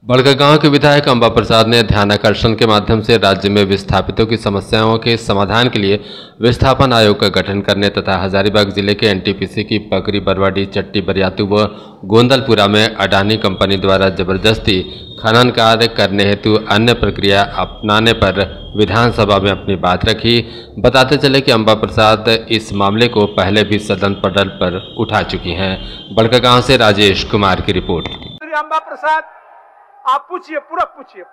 बड़कागांव के विधायक अंबा प्रसाद ने ध्यानाकर्षण के माध्यम से राज्य में विस्थापितों की समस्याओं के समाधान के लिए विस्थापन आयोग का गठन करने तथा हजारीबाग जिले के एनटीपीसी की पकरी बरवाडी चट्टी बरियातू व गोंदलपुरा में अडानी कंपनी द्वारा जबरदस्ती खनन कार्य करने हेतु अन्य प्रक्रिया अपनाने पर विधानसभा में अपनी बात रखी। बताते चले कि अंबा प्रसाद इस मामले को पहले भी सदन पटल पर उठा चुकी हैं। बड़कागांव से राजेश कुमार की रिपोर्ट। अंबा प्रसाद, आप पूछिए, पूरक पूछिए।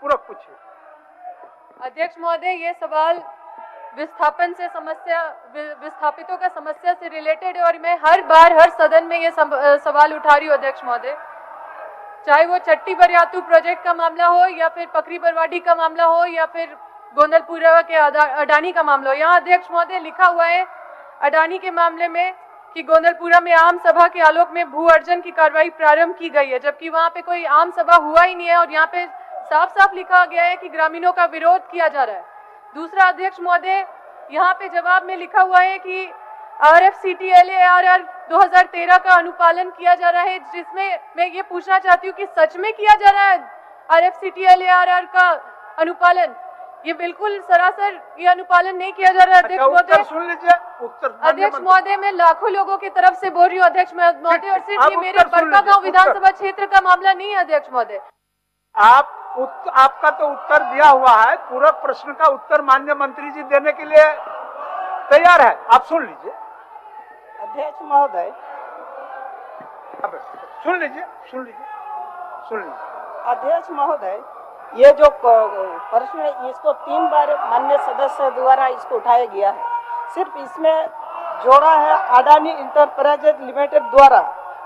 अध्यक्ष महोदय, ये सवाल विस्थापन से विस्थापितों का समस्या से रिलेटेड है और मैं हर बार हर सदन में ये सवाल उठा रही हूँ अध्यक्ष महोदय, चाहे वो चट्टी बरियातू प्रोजेक्ट का मामला हो या फिर पकरी बरवाडी का मामला हो या फिर गोंदलपुरा के अडानी का मामला हो। यहाँ अध्यक्ष महोदय लिखा हुआ है अडानी के मामले में कि गोंदलपुरा में आम सभा के आलोक में भू अर्जन की कार्रवाई प्रारंभ की गई है, जबकि वहां पे कोई आम सभा हुआ ही नहीं है और यहाँ पे साफ साफ लिखा गया है कि ग्रामीणों का विरोध किया जा रहा है। दूसरा अध्यक्ष महोदय, यहाँ पे जवाब में लिखा हुआ है कि RFCTLARR 2013 का अनुपालन किया जा रहा है, जिसमें मैं ये पूछना चाहती हूँ कि सच में किया जा रहा है RFCTLARR का अनुपालन? ये बिल्कुल सरासर ये अनुपालन नहीं किया जा रहा है अध्यक्ष महोदय। सुन लीजिए उत्तर। अध्यक्ष महोदय, मैं लाखों लोगों की तरफ से बोल रही हूँ अध्यक्ष महोदय, और सिर्फ ये मेरे बड़कागांव विधानसभा क्षेत्र का मामला नहीं है अध्यक्ष महोदय। आपका तो उत्तर दिया हुआ है, पूरक प्रश्न का उत्तर माननीय मंत्री जी देने के लिए तैयार है, आप सुन लीजिए। अध्यक्ष महोदय, सुन लीजिए। अध्यक्ष महोदय, ये जो प्रश्न है इसको 3 बार माननीय सदस्य द्वारा इसको उठाया गया है। सिर्फ इसमें जोड़ा है अडानी इंटरप्राइजेज लिमिटेड द्वारा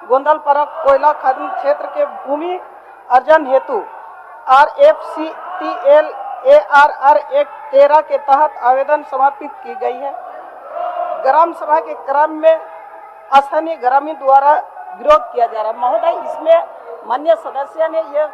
गोंदलपुरा कोयला खनन क्षेत्र के भूमि अर्जन हेतु RFCTLARR एक्ट 13 के तहत आवेदन समर्पित की गई है। ग्राम सभा के क्रम में स्थानीय ग्रामीण द्वारा विरोध किया जा रहा है। महोदय, इसमें माननीय सदस्य ने यह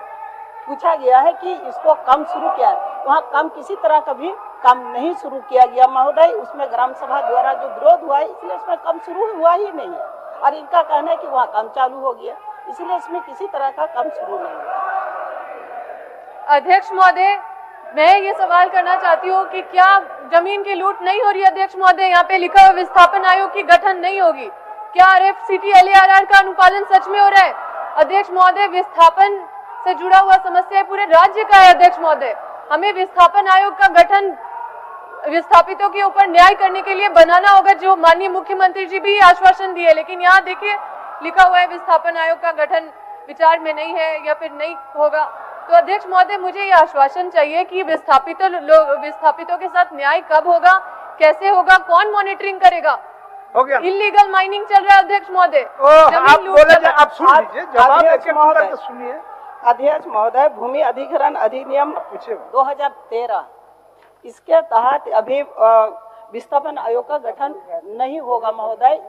पूछा गया है कि इसको काम शुरू किया है, वहाँ काम किसी तरह का भी काम नहीं शुरू किया गया महोदय। उसमें ग्राम सभा द्वारा जो विरोध हुआ है इसलिए उसमें काम शुरू हुआ ही नहीं है और इनका कहना है कि वहाँ काम चालू हो गया, इसलिए इसमें किसी तरह का काम शुरू नहीं हुआ। अध्यक्ष महोदय, मैं ये सवाल करना चाहती हूँ कि क्या जमीन की लूट नहीं हो रही है अध्यक्ष महोदय? यहाँ पे लिखा हुआ विस्थापन आयोग की गठन नहीं होगी, क्या RFCTLARR का अनुपालन सच में हो रहा है? अध्यक्ष महोदय, विस्थापन से जुड़ा हुआ समस्या पूरे राज्य का है अध्यक्ष महोदय। हमें विस्थापन आयोग का गठन विस्थापितों के ऊपर न्याय करने के लिए बनाना होगा, जो माननीय मुख्यमंत्री जी भी आश्वासन दिए, लेकिन यहाँ देखिए लिखा हुआ है विस्थापन आयोग का गठन विचार में नहीं है या फिर नहीं होगा। तो अध्यक्ष महोदय, मुझे ये आश्वासन चाहिए कि विस्थापितों के साथ न्याय कब होगा, कैसे होगा, कौन मॉनिटरिंग करेगा? इल्लीगल माइनिंग चल रहा है अध्यक्ष महोदय। आप सुन लीजिए, जवाब सुनिए। अध्यक्ष महोदय, भूमि अधिग्रहण अधिनियम 2013 इसके तहत अभी विस्थापन आयोग का गठन नहीं होगा महोदय।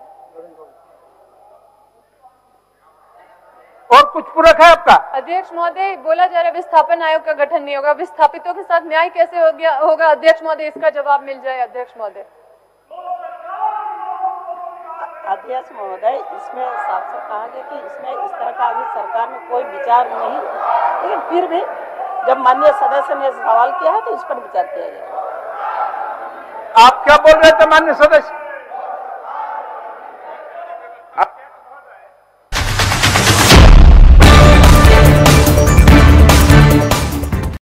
और कुछ पूरक है आपका? अध्यक्ष महोदय, बोला जा रहा है विस्थापन आयोग का गठन नहीं होगा, विस्थापितों के साथ न्याय कैसे होगा अध्यक्ष महोदय? इसका जवाब मिल जाए अध्यक्ष महोदय। अध्यक्ष महोदय, इसमें साफ साफ कहा गया कि इसमें इस तरह का अभी सरकार में कोई विचार नहीं, लेकिन फिर भी जब माननीय सदस्य ने सवाल किया है तो इस पर विचार किया जाएगा। आप क्या बोल रहे थे माननीय सदस्य?